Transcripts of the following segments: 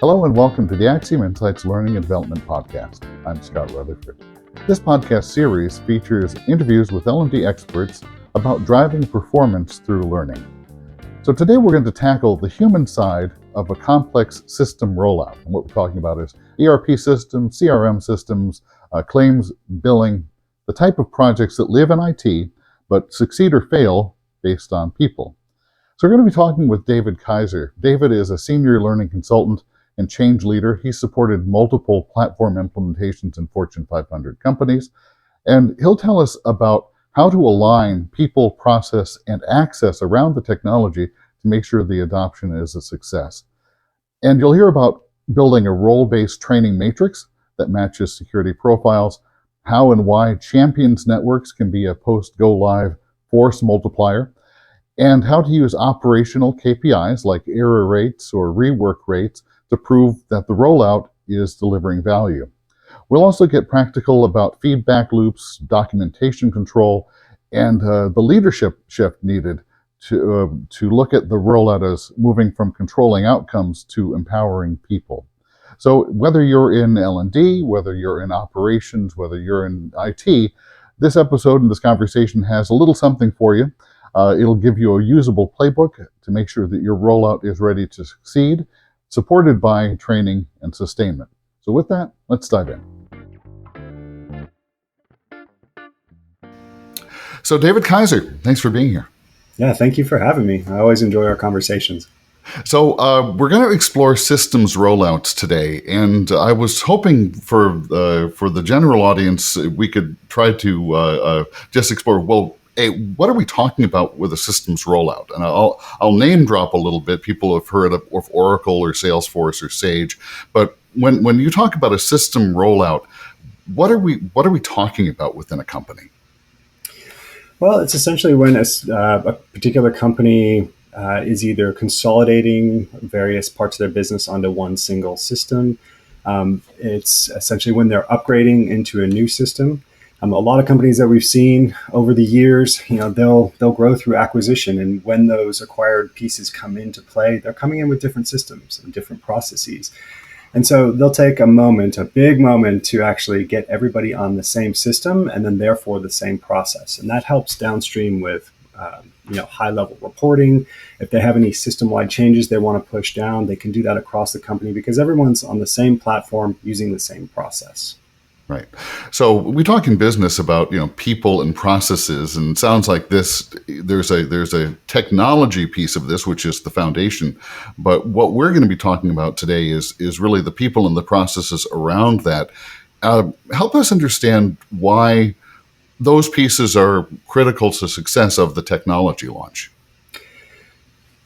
Hello and welcome to the AXIOM Insights Learning and Development Podcast. I'm Scott Rutherford. This podcast series features interviews with L&D experts about driving performance through learning. So today we're going to tackle the human side of a complex system rollout. And what we're talking about is ERP systems, CRM systems, claims, billing, the type of projects that live in IT but succeed or fail based on people. So we're going to be talking with David Kaiser. David is a senior learning consultant and change leader. He's supported multiple platform implementations in Fortune 500 companies, and he'll tell us about how to align people, process, and access around the technology to make sure the adoption is a success. And you'll hear about building a role-based training matrix that matches security profiles, how and why champions networks can be a post-go-live force multiplier, and how to use operational KPIs like error rates or rework rates to prove that the rollout is delivering value. We'll also get practical about feedback loops, documentation control, and the leadership shift needed to look at the rollout as moving from controlling outcomes to empowering people. So whether you're in L&D, whether you're in operations, whether you're in IT, this episode and this conversation has a little something for you. It'll give you a usable playbook to make sure that your rollout is ready to succeed, supported by training and sustainment. So with that, let's dive in. So David Kaiser, thanks for being here. Yeah, thank you for having me. I always enjoy our conversations. So we're going to explore systems rollouts today, and I was hoping for the general audience we could try to just explore, well, hey, what are we talking about with a systems rollout? And I'll name drop a little bit. People have heard of Oracle or Salesforce or Sage, but when you talk about a system rollout, what are we talking about within a company? Well, it's essentially when a particular company is either consolidating various parts of their business onto one single system. It's essentially when they're upgrading into a new system. A lot of companies that we've seen over the years, they'll grow through acquisition, and when those acquired pieces come into play, they're coming in with different systems and different processes. And so they'll take a big moment to actually get everybody on the same system and then therefore the same process. And that helps downstream with high-level reporting. If they have any system-wide changes they want to push down, they can do that across the company because everyone's on the same platform using the same process. Right. So we talk in business about people and processes, and it sounds like there's a technology piece of this, which is the foundation. But what we're going to be talking about today is really the people and the processes around that. Help us understand why those pieces are critical to success of the technology launch.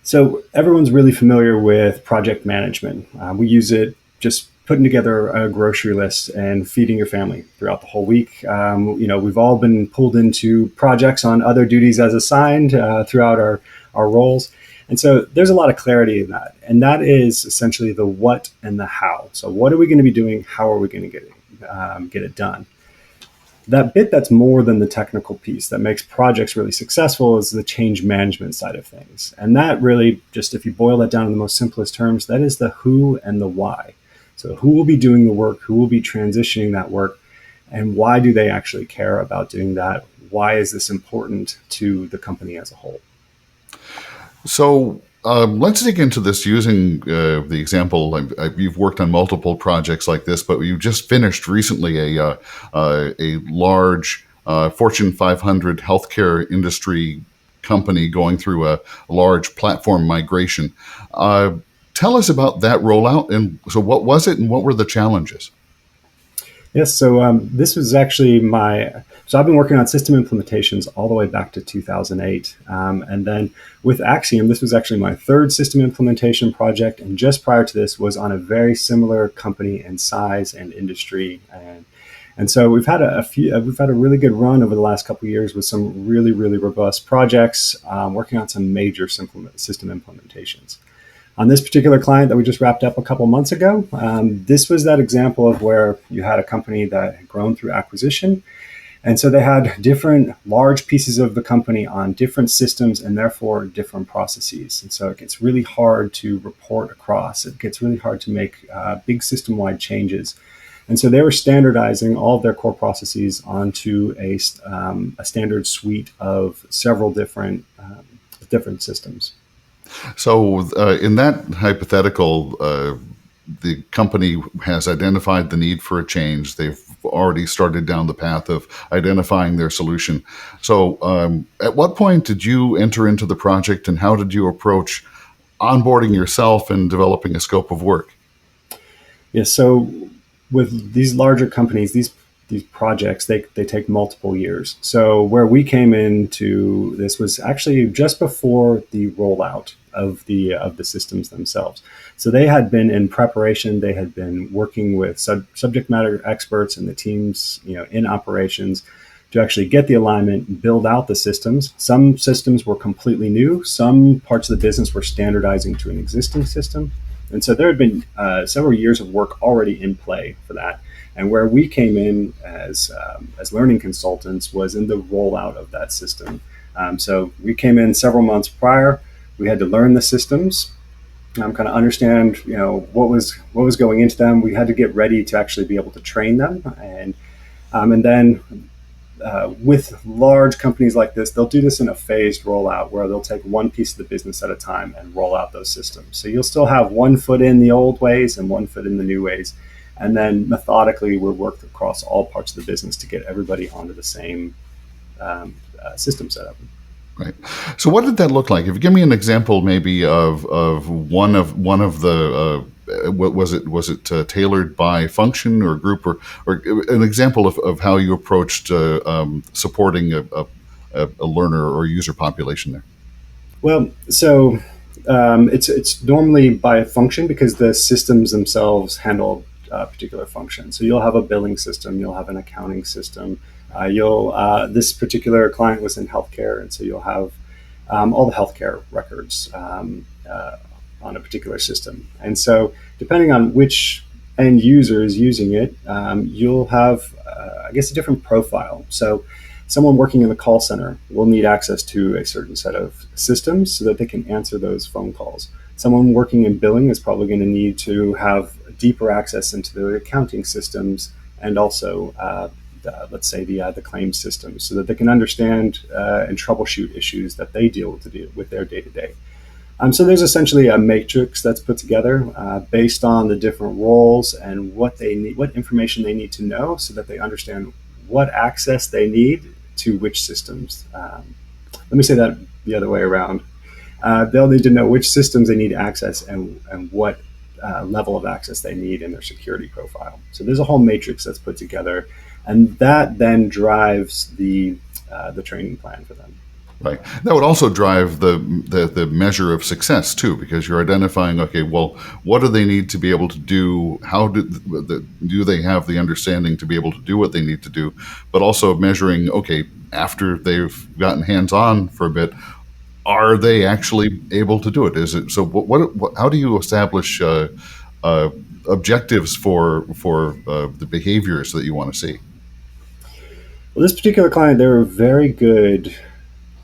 So everyone's really familiar with project management. We use it just putting together a grocery list and feeding your family throughout the whole week. We've all been pulled into projects on other duties as assigned throughout our roles. And so there's a lot of clarity in that. And that is essentially the what and the how. So what are we going to be doing? How are we going to get it done? That bit that's more than the technical piece that makes projects really successful is the change management side of things. And that really, just if you boil that down in the most simplest terms, that is the who and the why. So who will be doing the work, who will be transitioning that work, and why do they actually care about doing that? Why is this important to the company as a whole? So let's dig into this using the example. You've worked on multiple projects like this, but you just finished recently a large Fortune 500 healthcare industry company going through a large platform migration. Tell us about that rollout, and so what was it and what were the challenges? Yes, so this was actually so I've been working on system implementations all the way back to 2008. And then with AXIOM, this was actually my third system implementation project. And just prior to this was on a very similar company in size and industry. And so we've had a really good run over the last couple of years with some really, really robust projects, working on some major system implementations. On this particular client that we just wrapped up a couple months ago, this was that example of where you had a company that had grown through acquisition And so they had different large pieces of the company on different systems and therefore different processes. And so it gets really hard to report across. It gets really hard to make big system-wide changes. And so they were standardizing all of their core processes onto a standard suite of several different systems. So, in that hypothetical, the company has identified the need for a change. They've already started down the path of identifying their solution. So, at what point did you enter into the project, and how did you approach onboarding yourself and developing a scope of work? Yeah, so with these larger companies, these projects, they take multiple years. So where we came into this was actually just before the rollout of the systems themselves. So they had been in preparation. They had been working with subject matter experts and the teams, in operations, to actually get the alignment, build out the systems. Some systems were completely new. Some parts of the business were standardizing to an existing system. And so there had been several years of work already in play for that. And where we came in as learning consultants was in the rollout of that system. So we came in several months prior. We had to learn the systems, kind of understand, what was going into them. We had to get ready to actually be able to train them, and then with large companies like this, they'll do this in a phased rollout where they'll take one piece of the business at a time and roll out those systems. So you'll still have one foot in the old ways and one foot in the new ways. And then methodically, we'll work across all parts of the business to get everybody onto the same system setup. Right. So, what did that look like? If you give me an example, maybe of one of the was it tailored by function or group, or an example of how you approached supporting a learner or user population there? Well, so it's normally by function because the systems themselves handle particular function. So you'll have a billing system, you'll have an accounting system. This particular client was in healthcare, and so you'll have all the healthcare records on a particular system. And so, depending on which end user is using it, you'll have, I guess, a different profile. So, someone working in the call center will need access to a certain set of systems so that they can answer those phone calls. Someone working in billing is probably going to need to have deeper access into the accounting systems and also let's say the claims systems, so that they can understand and troubleshoot issues that they deal with their day-to-day. So there's essentially a matrix that's put together based on the different roles and what they need, what information they need to know, so that they understand what access they need to which systems. Let me say that the other way around. They'll need to know which systems they need access and what level of access they need in their security profile. So there's a whole matrix that's put together, and that then drives the training plan for them. Right. That would also drive the measure of success too, because you're identifying, okay, well, what do they need to be able to do? How do they have the understanding to be able to do what they need to do? But also measuring, okay, after they've gotten hands-on for a bit, are they actually able to do it? Is it so? How do you establish objectives for the behaviors that you want to see? Well, this particular client, they were very good.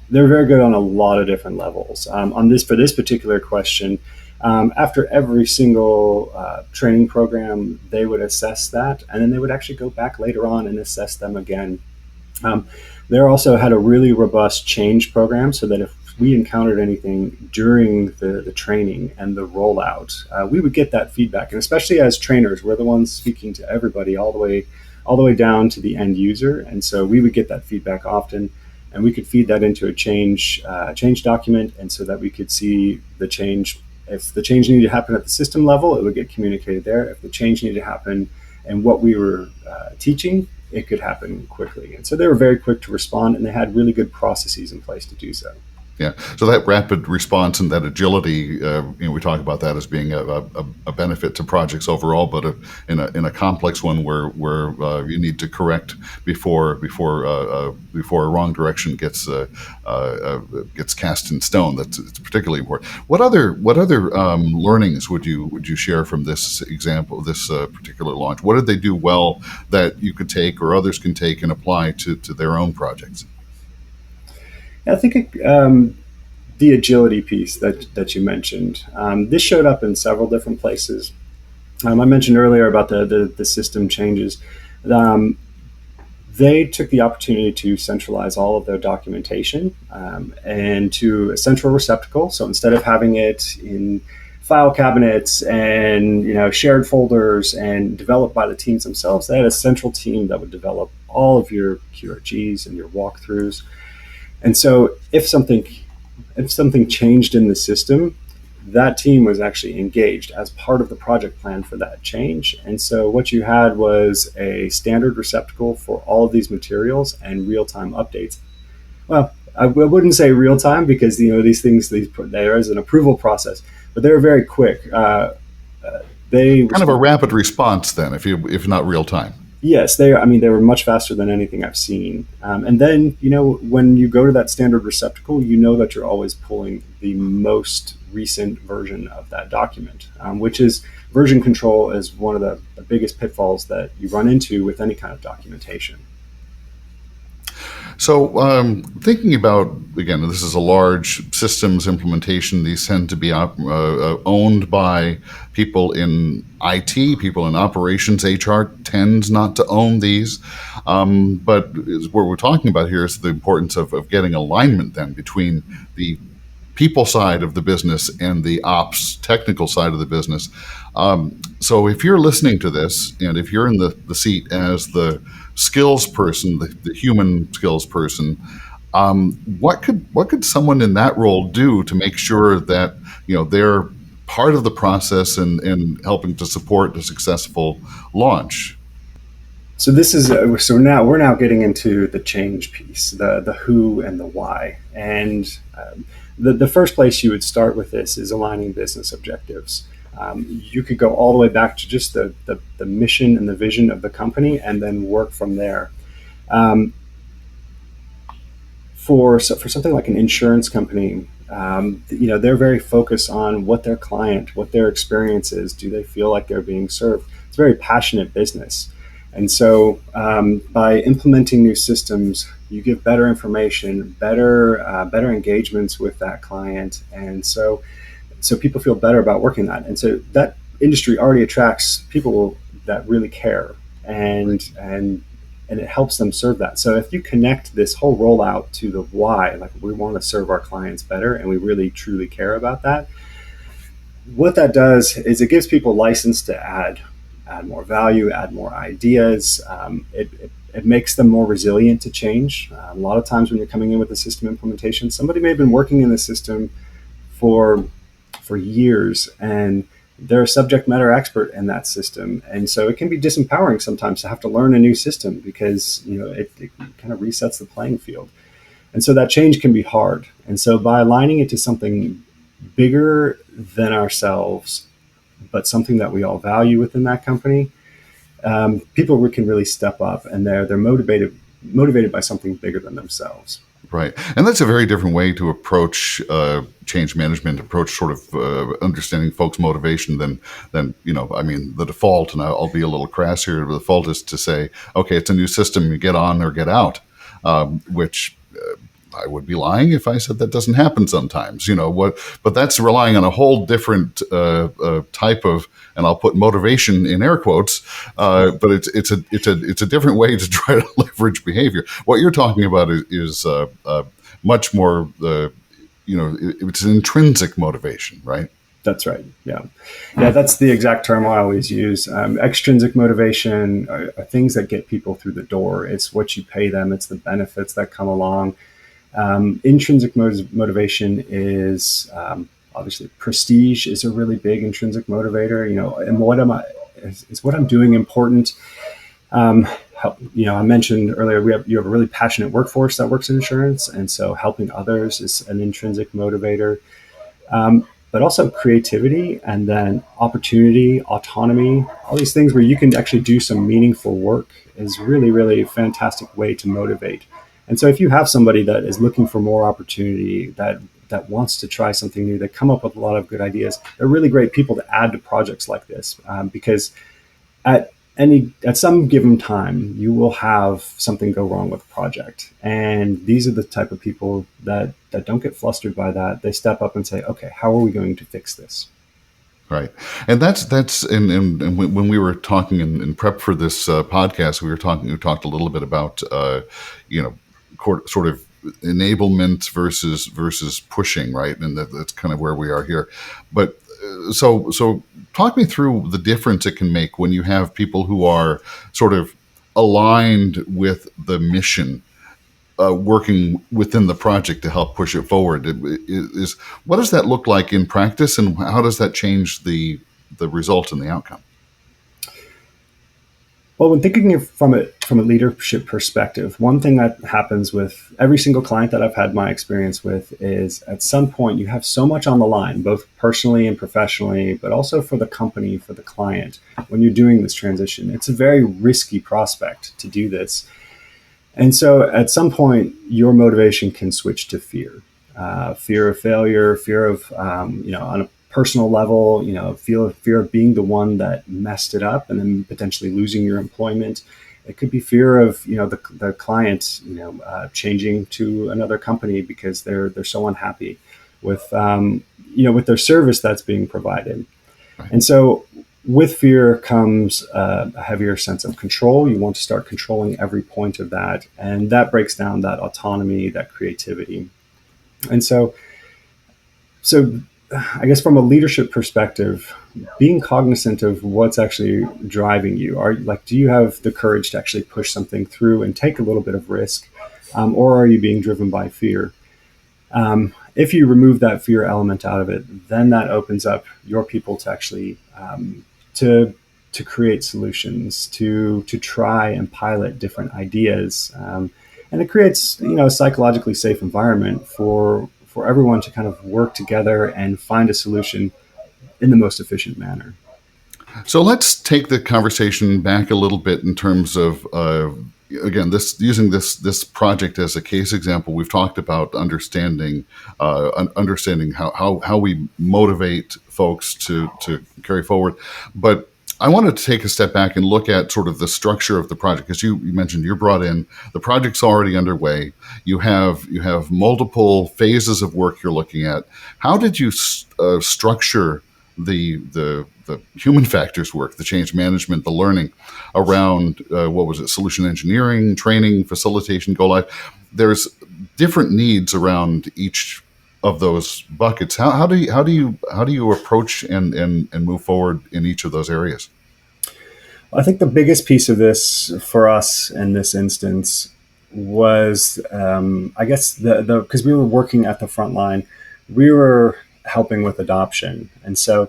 They're very good on a lot of different levels. For this particular question, after every single training program, they would assess that, and then they would actually go back later on and assess them again. They also had a really robust change program, so that if we encountered anything during the training and the rollout, we would get that feedback. And especially as trainers, we're the ones speaking to everybody all the way down to the end user, and so we would get that feedback often. And we could feed that into a change document, and so that we could see the change. If the change needed to happen at the system level, it would get communicated there. If the change needed to happen and what we were teaching, it could happen quickly. And so they were very quick to respond, and they had really good processes in place to do so. Yeah. So that rapid response and that agility, we talk about that as being a benefit to projects overall, but in a complex one where you need to correct before a wrong direction gets cast in stone. It's particularly important. What other learnings would you share from this example, this particular launch? What did they do well that you could take or others can take and apply to their own projects? I think the agility piece that you mentioned, this showed up in several different places. I mentioned earlier about the system changes. Um, they took the opportunity to centralize all of their documentation and to a central receptacle. So instead of having it in file cabinets and shared folders and developed by the teams themselves, they had a central team that would develop all of your QRGs and your walkthroughs. And so if something changed in the system, that team was actually engaged as part of the project plan for that change. And so what you had was a standard receptacle for all of these materials and real-time updates. Well, I wouldn't say real-time because these things there is an approval process, but they were very quick. They Kind of a rapid response then, if not real time. Yes, they. I mean, they were much faster than anything I've seen. And then, when you go to that standard receptacle, that you're always pulling the most recent version of that document, which is version control is one of the biggest pitfalls that you run into with any kind of documentation. So, thinking about, again, this is a large systems implementation. These tend to be owned by people in IT, people in operations. HR tends not to own these. But what we're talking about here is the importance of getting alignment then between the people side of the business and the ops technical side of the business. So if you're listening to this and if you're in the seat as the skills person, the human skills person, what could someone in that role do to make sure that they're part of the process and helping to support a successful launch? So this is now we're now getting into the change piece, the who and the why, and the first place you would start with this is aligning business objectives. You could go all the way back to just the mission and the vision of the company, and then work from there. For something like an insurance company, they're very focused on what their client, what their experience is. Do they feel like they're being served? It's a very passionate business. And so by implementing new systems, you give better information, better engagements with that client. And so people feel better about working that. And so that industry already attracts people that really care and it helps them serve that. So if you connect this whole rollout to the why, like we want to serve our clients better and we really truly care about that, what that does is it gives people license to add more value, add more ideas. It makes them more resilient to change. A lot of times when you're coming in with a system implementation, somebody may have been working in the system for years and they're a subject matter expert in that system. And so it can be disempowering sometimes to have to learn a new system because it kind of resets the playing field. And so that change can be hard. And so by aligning it to something bigger than ourselves, but something that we all value within that company, people can really step up and they're motivated by something bigger than themselves. Right. And that's a very different way to approach change management, approach sort of understanding folks' motivation than the default, and I'll be a little crass here, the default is to say, okay, it's a new system, you get on or get out, which I would be lying if I said that doesn't happen sometimes, but that's relying on a whole different type of, and I'll put motivation in air quotes, but it's a different way to try to leverage behavior. What you're talking about is much more, it's an intrinsic motivation, right? That's right. Yeah. That's the exact term I always use. Extrinsic motivation are things that get people through the door. It's what you pay them. It's the benefits that come along. Intrinsic motivation is obviously prestige is a really big intrinsic motivator. And what am I? Is what I'm doing important? help. I mentioned earlier you have a really passionate workforce that works in insurance, and so helping others is an intrinsic motivator. But also creativity, and then opportunity, autonomy, all these things where you can actually do some meaningful work is really, really a fantastic way to motivate. And so if you have somebody that is looking for more opportunity, that wants to try something new, that come up with a lot of good ideas, they're really great people to add to projects like this, because at some given time, you will have something go wrong with a project. And these are the type of people that don't get flustered by that. They step up and say, okay, how are we going to fix this? Right. And that's and when we were talking in prep for this podcast, we talked a little bit about, sort of enablement versus pushing, right? And that's kind of where we are here. But so talk me through the difference it can make when you have people who are sort of aligned with the mission, working within the project to help push it forward. What does that look like in practice, and how does that change the result and the outcome? Well, when thinking from a leadership perspective, one thing that happens with every single client that I've had my experience with is at some point you have so much on the line, both personally and professionally, but also for the company, for the client, when you're doing this transition. It's a very risky prospect to do this. And so at some point, your motivation can switch to fear. Fear of failure, fear of, on a personal level, fear of being the one that messed it up and then potentially losing your employment. It could be fear of, the client, changing to another company because they're so unhappy with, with their service that's being provided. Right. And so with fear comes a heavier sense of control. You want to start controlling every point of that. And that breaks down that autonomy, that creativity. And so I guess from a leadership perspective, being cognizant of what's actually driving you. Do you have the courage to actually push something through and take a little bit of risk? Or are you being driven by fear? If you remove that fear element out of it, then that opens up your people to actually to create solutions, to try and pilot different ideas, and it creates a psychologically safe environment for everyone to kind of work together and find a solution in the most efficient manner. So let's take the conversation back a little bit in terms of, again, using this project as a case example. We've talked about understanding how we motivate folks to carry forward, but I wanted to take a step back and look at sort of the structure of the project, because you mentioned you're brought in, the project's already underway. You have multiple phases of work you're looking at. How did you structure the human factors work, the change management, the learning around solution engineering, training, facilitation, go live? There's different needs around each of those buckets. How do you approach and move forward in each of those areas? I think the biggest piece of this for us in this instance was, I guess, because we were working at the front line, we were helping with adoption, and so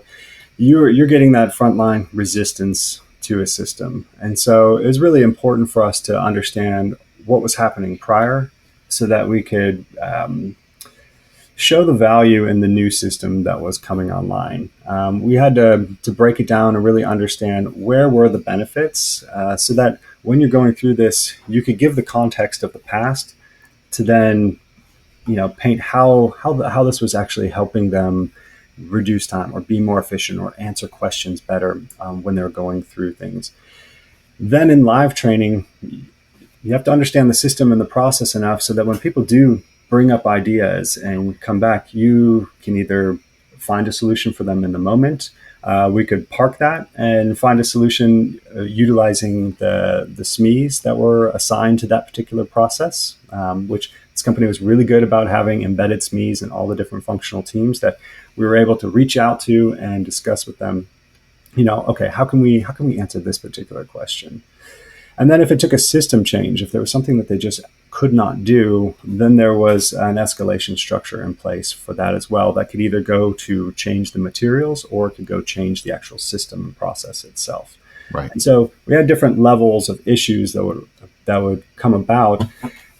you're getting that frontline resistance to a system, and so it was really important for us to understand what was happening prior, so that we could show the value in the new system that was coming online. We had to break it down and really understand where were the benefits, so that when you're going through this, you could give the context of the past to then, paint how this was actually helping them reduce time or be more efficient or answer questions better when they're going through things. Then in live training, you have to understand the system and the process enough so that when people do bring up ideas and come back, you can either find a solution for them in the moment. We could park that and find a solution utilizing the SMEs that were assigned to that particular process, which this company was really good about having embedded SMEs in all the different functional teams that we were able to reach out to and discuss with them, okay, how can we answer this particular question? And then if it took a system change, if there was something that they just could not do, then there was an escalation structure in place for that as well. That could either go to change the materials or it could go change the actual system and process itself. Right. And so we had different levels of issues that would come about.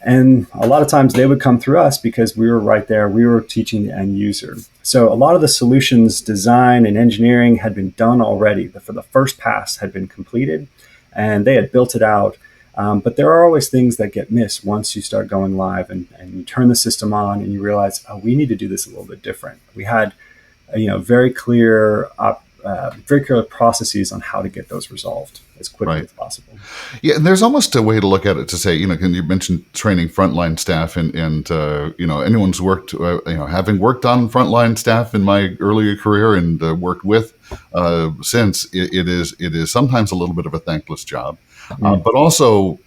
And a lot of times they would come through us because we were right there. We were teaching the end user. So a lot of the solutions design and engineering had been done already. For the first pass had been completed and they had built it out. But there are always things that get missed once you start going live and you turn the system on and you realize, oh, we need to do this a little bit different. We had, very clear processes on how to get those resolved as quickly as possible. Yeah, and there's almost a way to look at it to say, you mentioned training frontline staff, and anyone's worked, having worked on frontline staff in my earlier career and worked with since, it is sometimes a little bit of a thankless job. But also,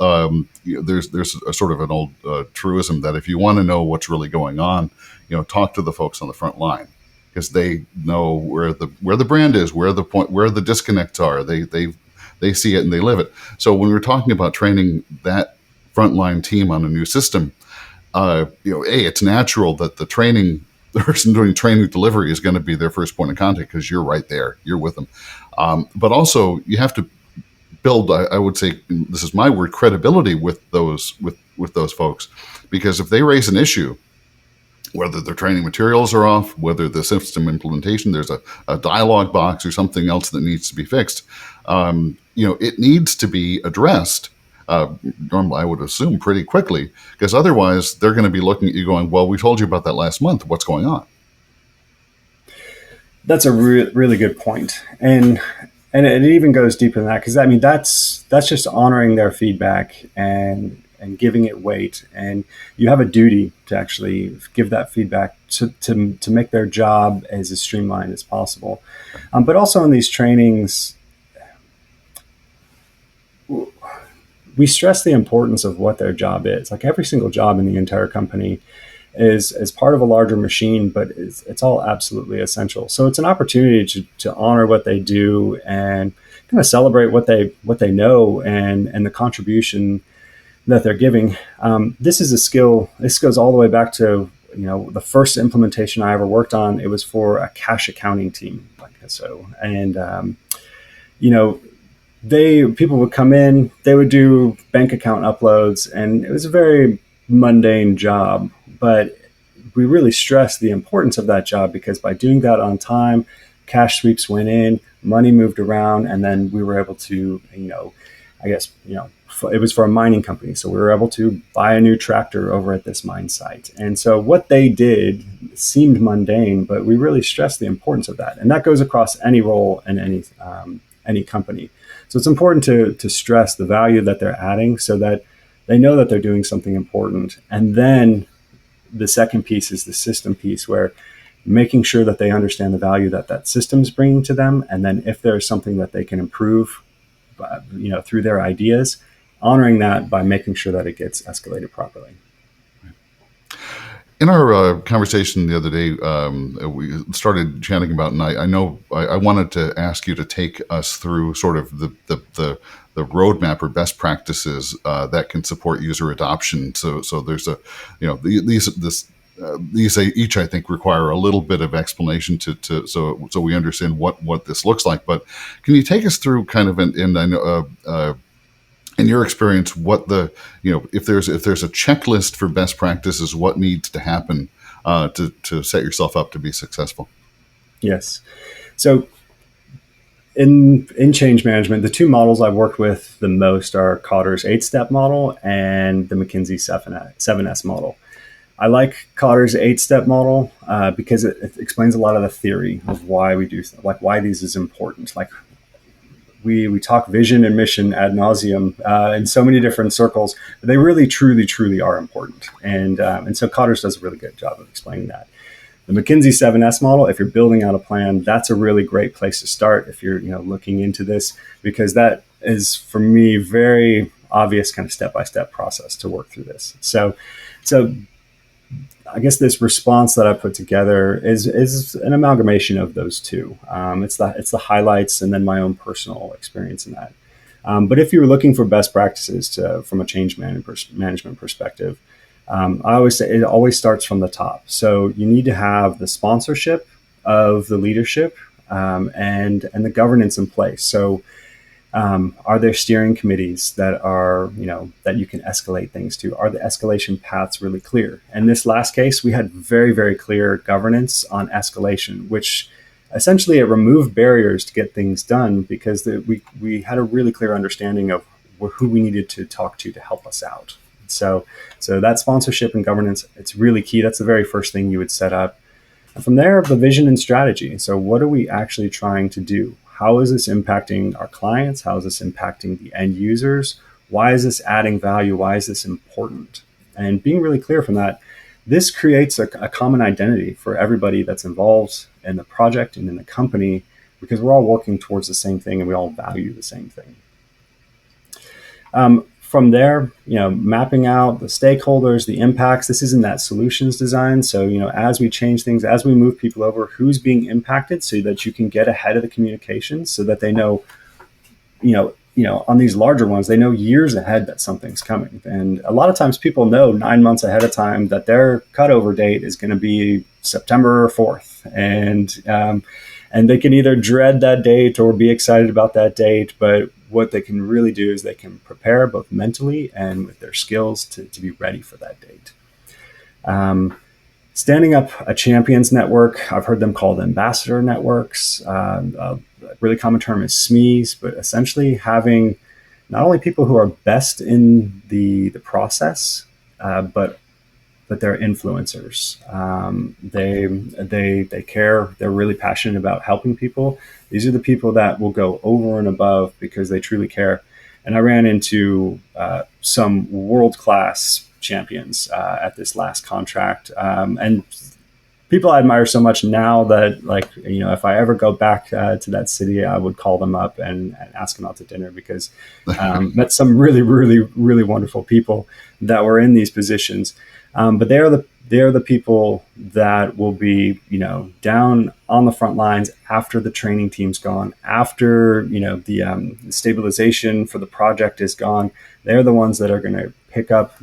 there's a sort of an old truism that if you want to know what's really going on, talk to the folks on the front line, because they know where the brand is, where the disconnects are. They see it and they live it. So when we're talking about training that frontline team on a new system, it's natural that the person doing training delivery is going to be their first point of contact because you're right there, you're with them. But also you have to build, I would say, this is my word, credibility with those folks, because if they raise an issue, whether their training materials are off, whether the system implementation, there's a dialogue box or something else that needs to be fixed, it needs to be addressed. Normally, I would assume pretty quickly, because otherwise they're going to be looking at you going, well, we told you about that last month. What's going on? That's a really good point. And it even goes deeper than that, because that's just honoring their feedback and giving it weight. And you have a duty to actually give that feedback to make their job as streamlined as possible. But also in these trainings, we stress the importance of what their job is. Like every single job in the entire company is part of a larger machine, but it's all absolutely essential. So it's an opportunity to honor what they do and kind of celebrate what they know and the contribution that they're giving. This is a skill. This goes all the way back to the first implementation I ever worked on. It was for a cash accounting team, and people would come in, they would do bank account uploads, and it was a very mundane job, but we really stressed the importance of that job, because by doing that on time, cash sweeps went in, money moved around, and then we were able to, it was for a mining company. So we were able to buy a new tractor over at this mine site. And so what they did seemed mundane, but we really stressed the importance of that. And that goes across any role in any company. So it's important to stress the value that they're adding so that they know that they're doing something important. And then the second piece is the system piece, where making sure that they understand the value that system's bringing to them. And then if there's something that they can improve, through their ideas, honoring that by making sure that it gets escalated properly. In our conversation the other day, we started chatting about, and I wanted to ask you to take us through sort of the roadmap or best practices that can support user adoption. So there's these each, I think, require a little bit of explanation so we understand what this looks like. But can you take us through kind of in your experience, what if there's a checklist for best practices, what needs to happen to set yourself up to be successful? Yes. So in change management, the two models I've worked with the most are Kotter's 8-step model and the McKinsey 7S model. I like Kotter's 8-step model because it explains a lot of the theory of why we do, like why these is important. Like we talk vision and mission ad nauseum in so many different circles, but they really, truly are important. And so Kotter's does a really good job of explaining that. The McKinsey 7S model, if you're building out a plan, that's a really great place to start if you're looking into this, because that is, for me, very obvious kind of step-by-step process to work through this. So I guess this response that I put together is an amalgamation of those two. It's the highlights and then my own personal experience in that. But if you're looking for best practices from a change management perspective, I always say it always starts from the top. So you need to have the sponsorship of the leadership and the governance in place. So Are there steering committees that are, that you can escalate things to? Are the escalation paths really clear? In this last case, we had very, very clear governance on escalation, which essentially it removed barriers to get things done because we had a really clear understanding of who we needed to talk to help us out. So that sponsorship and governance, it's really key. That's the very first thing you would set up. And from there, the vision and strategy. So what are we actually trying to do? How is this impacting our clients? How is this impacting the end users? Why is this adding value? Why is this important? And being really clear from that, this creates a common identity for everybody that's involved in the project and in the company, because we're all working towards the same thing and we all value the same thing. From there, mapping out the stakeholders, the impacts. This isn't that solutions design. So, as we change things, as we move people over, who's being impacted, so that you can get ahead of the communications, so that they know, on these larger ones, they know years ahead that something's coming. And a lot of times people know 9 months ahead of time that their cutover date is going to be September 4th. And they can either dread that date or be excited about that date. But what they can really do is they can prepare both mentally and with their skills to be ready for that date. Standing up a champions network, I've heard them called ambassador networks. A really common term is SMEs, but essentially having not only people who are best in the process, but they're influencers. They care. They're really passionate about helping people. These are the people that will go over and above because they truly care. And I ran into some world-class champions at this last contract, and people I admire so much now that, if I ever go back to that city, I would call them up and ask them out to dinner, because met some really, really, really wonderful people that were in these positions. But they are the people that will be, down on the front lines after the training team's gone, after, the stabilization for the project is gone. They're the ones that are going to pick up,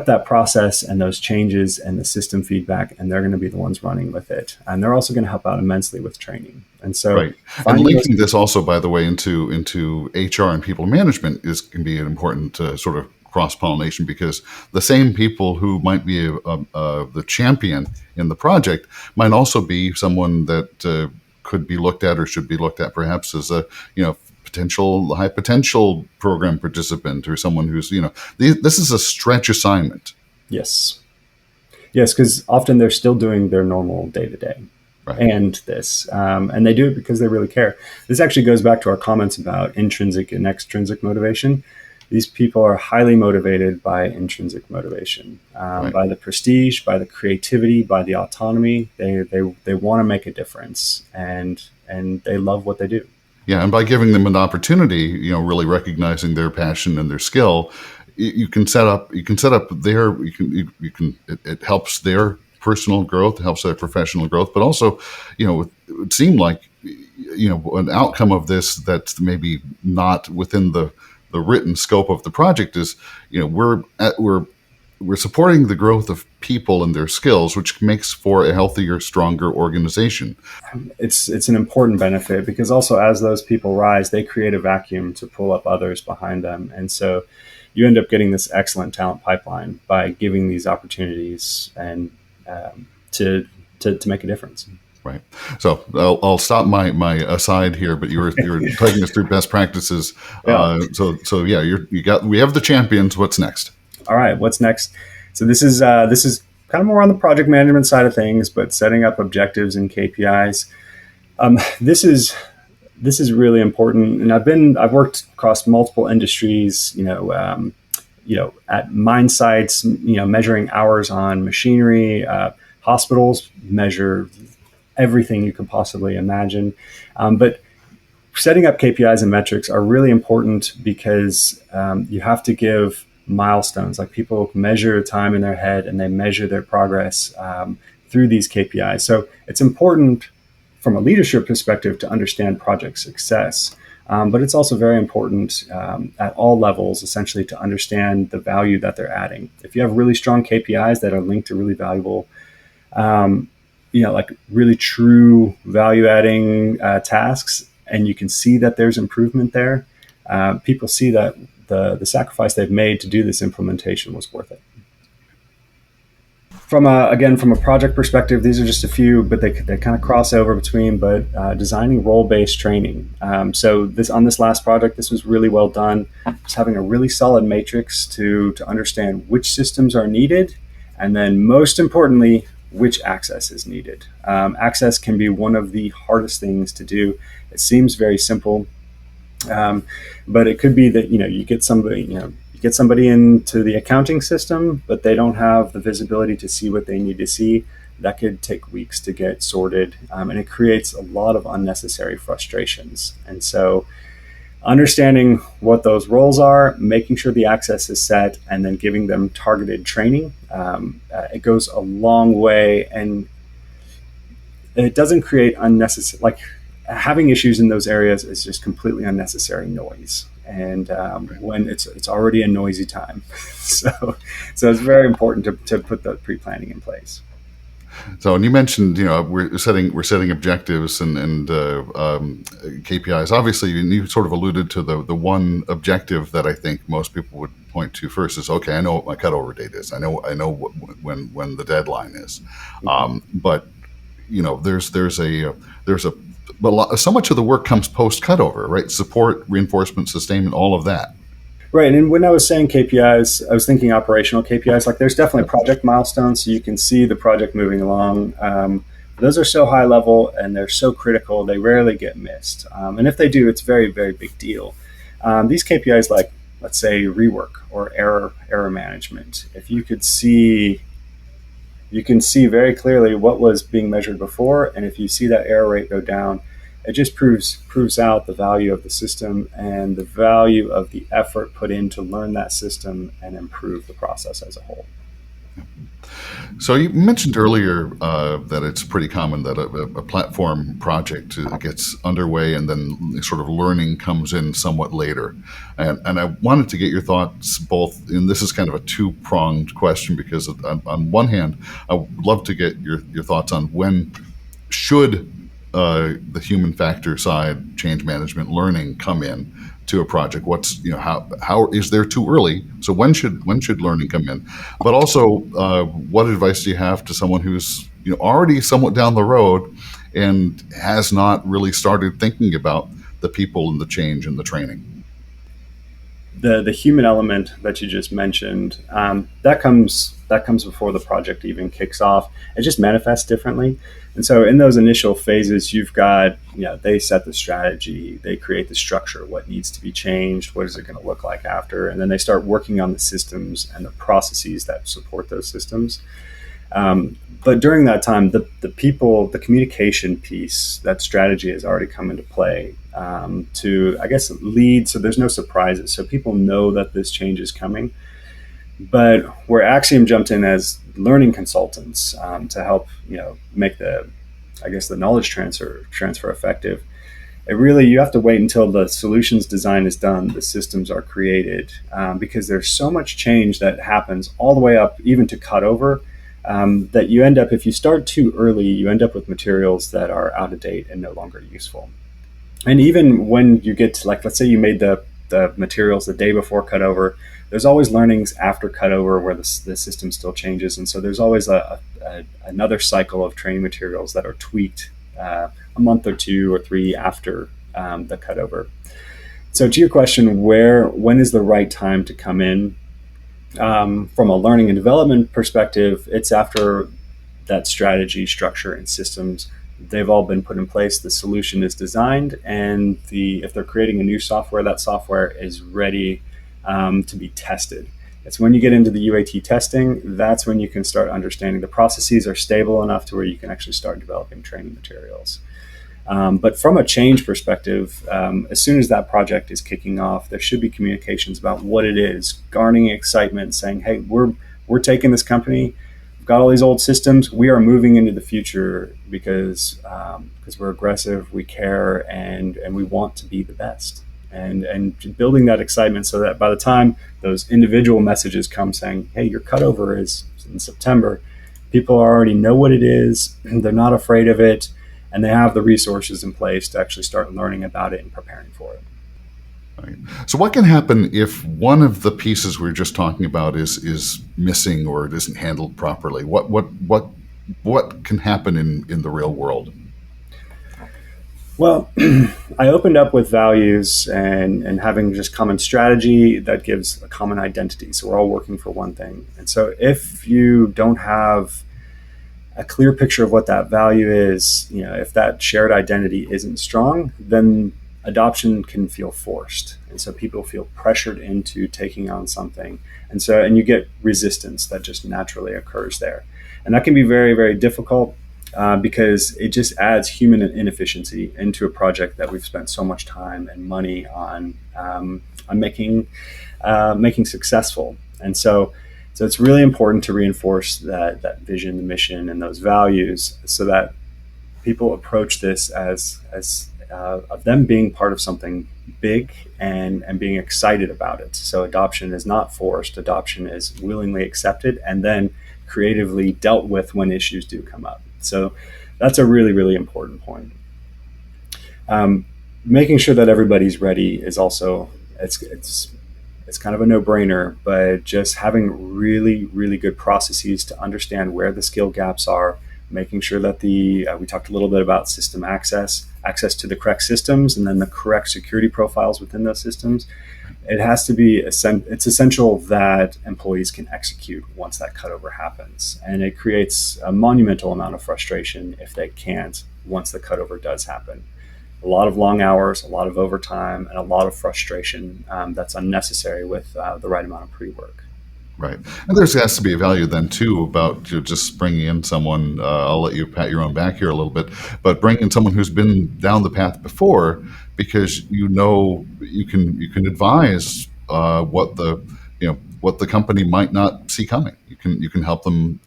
that process and those changes and the system feedback, and they're going to be the ones running with it. And they're also going to help out immensely with training. And so, right. And linking this also, by the way, into HR and people management can be an important sort of cross-pollination, because the same people who might be the champion in the project might also be someone that could be looked at or should be looked at perhaps as a high potential program participant, or someone who's this is a stretch assignment. Yes, because often they're still doing their normal day-to-day. Right. And they do it because they really care. This actually goes back to our comments about intrinsic and extrinsic motivation. These people are highly motivated by intrinsic motivation, right. By the prestige, by the creativity, by the autonomy. They want to make a difference, and they love what they do. Yeah, and by giving them an opportunity, really recognizing their passion and their skill, it helps their personal growth, helps their professional growth, but also, it would seem like, an outcome of this that's maybe not within the written scope of the project is, we're supporting the growth of people and their skills, which makes for a healthier, stronger organization. It's an important benefit, because also as those people rise, they create a vacuum to pull up others behind them. And so you end up getting this excellent talent pipeline by giving these opportunities and to make a difference. Right. So I'll stop my aside here, but you were taking us through best practices. Yeah. We have the champions. What's next? All right. What's next? So this is kind of more on the project management side of things, but setting up objectives and KPIs. This is really important. And I've worked across multiple industries, at mine sites, measuring hours on machinery, hospitals measure everything you could possibly imagine. But setting up KPIs and metrics are really important, because you have to give milestones. Like, people measure time in their head and they measure their progress through these KPIs. So it's important from a leadership perspective to understand project success. But it's also very important at all levels, essentially, to understand the value that they're adding. If you have really strong KPIs that are linked to really valuable, like really true value-adding tasks, and you can see that there's improvement there, people see that the sacrifice they've made to do this implementation was worth it. From a project perspective, these are just a few, but they kind of cross over between. But designing role-based training. So on this last project, this was really well done. Just having a really solid matrix to understand which systems are needed, and then most importantly, which access is needed. Access can be one of the hardest things to do. It seems very simple, but it could be that you get somebody into the accounting system, but they don't have the visibility to see what they need to see. That could take weeks to get sorted, and it creates a lot of unnecessary frustrations. And so understanding what those roles are, making sure the access is set, and then giving them targeted training, it goes a long way, and it doesn't create unnecessary, having issues in those areas is just completely unnecessary noise. And when it's already a noisy time, so it's very important to put the pre-planning in place. So, and you mentioned, we're setting objectives and KPIs. Obviously, you sort of alluded to the one objective that I think most people would point to first is, okay, I know what my cutover date is. I know when the deadline is. But so much of the work comes post cutover, right? Support, reinforcement, sustainment, all of that. Right. And when I was saying KPIs, I was thinking operational KPIs. There's definitely project milestones, so you can see the project moving along. Those are so high level and they're so critical, they rarely get missed. And if they do, it's very, very big deal. These KPIs, let's say rework or error management, if you could see, you can see very clearly what was being measured before, and if you see that error rate go down, it just proves out the value of the system and the value of the effort put in to learn that system and improve the process as a whole. So you mentioned earlier that it's pretty common that a platform project gets underway and then sort of learning comes in somewhat later. And I wanted to get your thoughts both, and this is kind of a two-pronged question, because on one hand, I would love to get your thoughts on when should the human factor side, change management, learning come in to a project. What's how is there too early? So when should learning come in? But also, what advice do you have to someone who's already somewhat down the road and has not really started thinking about the people and the change and the training? The human element that you just mentioned, that comes before the project even kicks off. It just manifests differently. And so in those initial phases, you've got, they set the strategy, they create the structure, what needs to be changed, what is it going to look like after, and then they start working on the systems and the processes that support those systems. But during that time, the people, the communication piece, that strategy has already come into play to, I guess, lead. So there's no surprises. So people know that this change is coming. But where AXIOM jumped in as learning consultants to help, make the knowledge transfer effective, you have to wait until the solutions design is done, the systems are created, because there's so much change that happens all the way up, even to cutover, that you end up, if you start too early, you end up with materials that are out of date and no longer useful. And even when you get to, let's say you made the materials the day before cutover, there's always learnings after cutover where the system still changes. And so there's always another cycle of training materials that are tweaked a month or 2 or 3 after the cutover. So to your question, when is the right time to come in? From a learning and development perspective, it's after that strategy, structure, and systems, they've all been put in place. The solution is designed, and if they're creating a new software, that software is ready to be tested. It's when you get into the UAT testing, that's when you can start understanding the processes are stable enough to where you can actually start developing training materials. But from a change perspective, as soon as that project is kicking off, there should be communications about what it is, garnering excitement, saying, hey, we're taking this company, we've got all these old systems, we are moving into the future because we're aggressive, we care, and we want to be the best. And building that excitement so that by the time those individual messages come saying, hey, your cutover is in September, people already know what it is, they're not afraid of it, and they have the resources in place to actually start learning about it and preparing for it. Right. So what can happen if one of the pieces we're just talking about is missing or it isn't handled properly? What can happen in the real world? Well, I opened up with values and having just common strategy that gives a common identity. So we're all working for one thing. And so if you don't have a clear picture of what that value is, if that shared identity isn't strong, then adoption can feel forced. And so people feel pressured into taking on something. And you get resistance that just naturally occurs there. And that can be very, very difficult because it just adds human inefficiency into a project that we've spent so much time and money on making successful. And so it's really important to reinforce that vision, the mission, and those values so that people approach this as of them being part of something big and being excited about it. So adoption is not forced. Adoption is willingly accepted and then creatively dealt with when issues do come up. So that's a really, really important point. Making sure that everybody's ready is also, it's kind of a no-brainer, but just having really, really good processes to understand where the skill gaps are, making sure that we talked a little bit about system access to the correct systems, and then the correct security profiles within those systems. It has to be, it's essential that employees can execute once that cutover happens. And it creates a monumental amount of frustration if they can't once the cutover does happen. A lot of long hours, a lot of overtime, and a lot of frustration that's unnecessary with the right amount of pre-work. Right. And there has to be a value then, too, about just bringing in someone, I'll let you pat your own back here a little bit, but bring in someone who's been down the path before, because you can advise what the company might not see coming. You can help them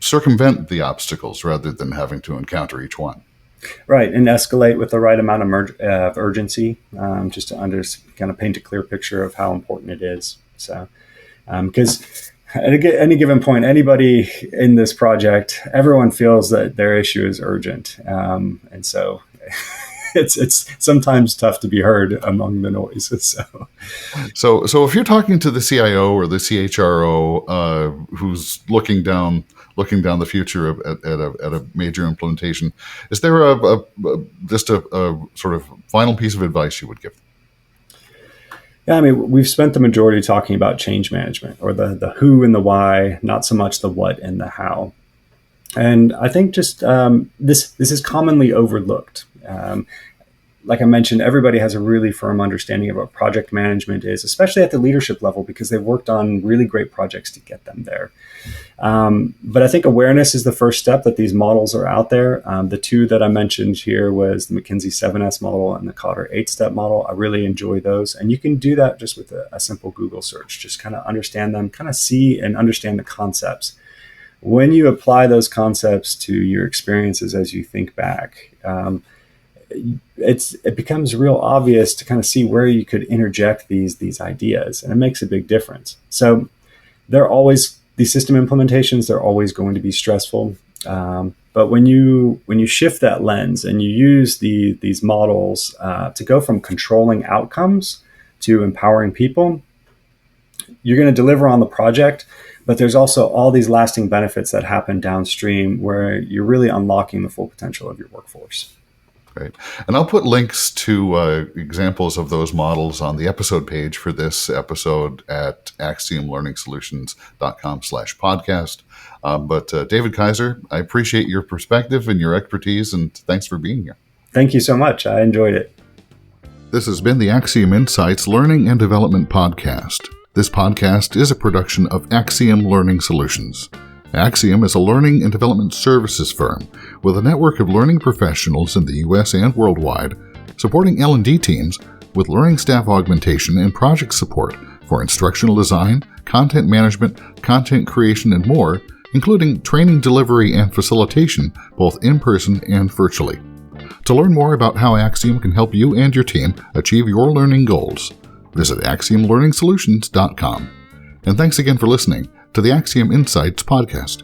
circumvent the obstacles rather than having to encounter each one. Right, and escalate with the right amount of urgency, just to kind of paint a clear picture of how important it is. So, because at any given point, anybody in this project, everyone feels that their issue is urgent, and so it's sometimes tough to be heard among the noise. So if you're talking to the CIO or the CHRO who's looking down the future at a major implementation, is there a sort of final piece of advice you would give them? Yeah, I mean, we've spent the majority talking about change management, or the who and the why, not so much the what and the how. And I think just this is commonly overlooked. Like I mentioned, everybody has a really firm understanding of what project management is, especially at the leadership level, because they've worked on really great projects to get them there. But I think awareness is the first step, that these models are out there. The two that I mentioned here was the McKinsey 7S model and the Cotter 8-step model. I really enjoy those. And you can do that just with a simple Google search. Just kind of understand them, kind of see and understand the concepts. When you apply those concepts to your experiences as you think back, it becomes real obvious to kind of see where you could interject these ideas, and it makes a big difference. So these system implementations, they're always going to be stressful. But when you shift that lens and you use these models to go from controlling outcomes to empowering people, you're going to deliver on the project. But there's also all these lasting benefits that happen downstream where you're really unlocking the full potential of your workforce. Great. And I'll put links to examples of those models on the episode page for this episode at axiomlearningsolutions.com/podcast. But David Kaiser, I appreciate your perspective and your expertise, and thanks for being here. Thank you so much. I enjoyed it. This has been the Axiom Insights Learning and Development Podcast. This podcast is a production of AXIOM Learning Solutions. AXIOM is a learning and development services firm with a network of learning professionals in the U.S. and worldwide, supporting L&D teams with learning staff augmentation and project support for instructional design, content management, content creation, and more, including training delivery and facilitation, both in person and virtually. To learn more about how AXIOM can help you and your team achieve your learning goals, visit axiomlearningsolutions.com. And thanks again for listening to the AXIOM Insights podcast.